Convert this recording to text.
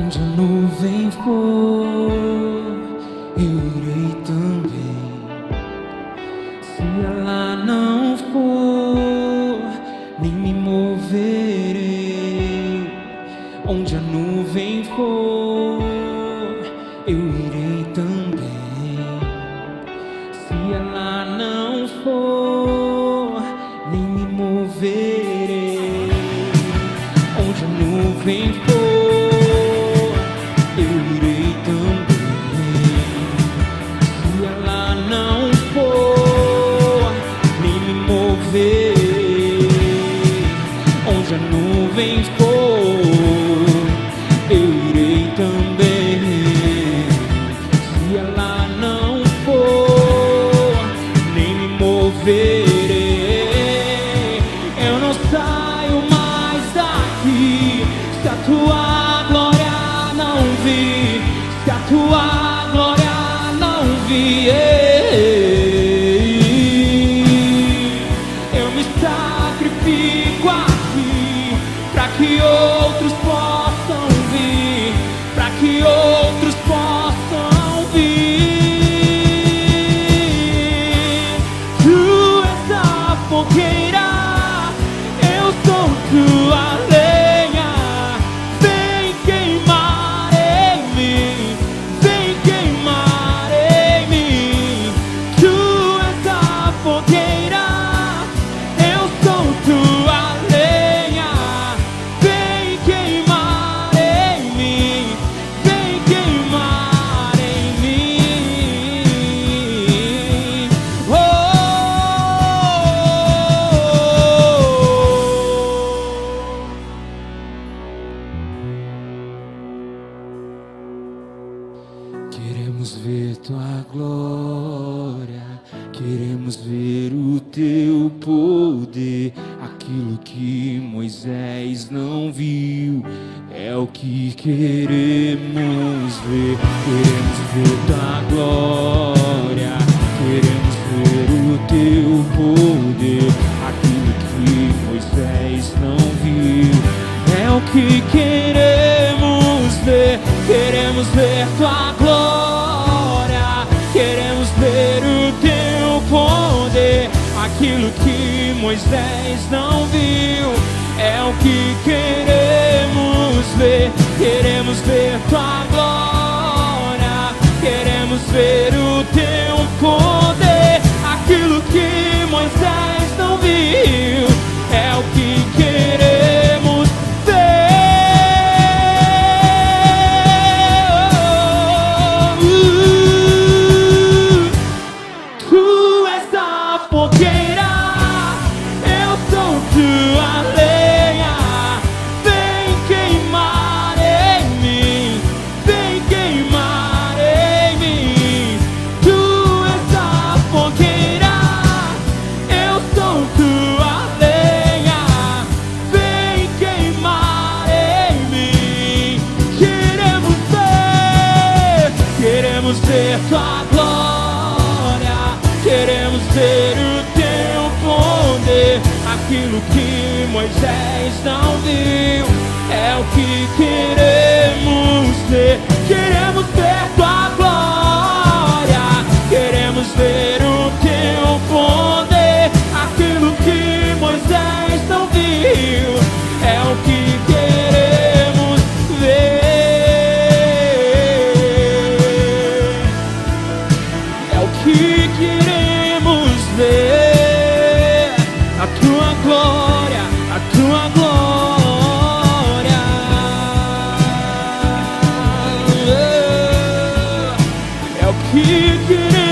Onde a nuvem for, eu irei também. Se ela não for, nem me moverei. Onde a nuvem for, eu irei também. Se ela não for, nem me moverei. Onde a nuvem for, eu irei também. Se ela não for, nem me moverei. Onde a nuvem for, eu irei também. Se ela não for, nem me moverei. Eu não saio mais daqui se a tua glória não vir, se a tua glória não vir. Eu me sacrifico aqui para que outros possam vir, para que outros possam vir. Tu és a fogueira, eu sou tua lenha. Vem queimar em mim, vem queimar em mim. Tu és a fogueira, eu sou tua lenha. Vem queimar em mim, vem queimar em mim. Oh, queremos ver tua glória, queremos ver o teu poder. Aquilo que Moisés não viu é o que queremos ver. Queremos ver tua glória, queremos ver o teu poder. Aquilo que Moisés não viu é o que queremos ver. Queremos ver tua glória, queremos ver o teu poder. Aquilo que Moisés não viu é o que queremos ver. Queremos ver tua glória, queremos ver o teu poder. Aquilo que Moisés não viu é o que queremos ver. Tu és a fogueira, eu sou tua lenha. Vem queimar em mim, vem queimar em mim. Tu és a fogueira, eu sou tua lenha. Vem queimar em mim. Queremos ver tua glória, queremos ver o teu poder. Aquilo que Moisés não viu é o que queremos ver. Queremos ver tua glória, queremos ver o teu poder. Aquilo que Moisés não viu é o que queremos ver. É o que queremos ver. A tua glória, a tua glória. É o que queremos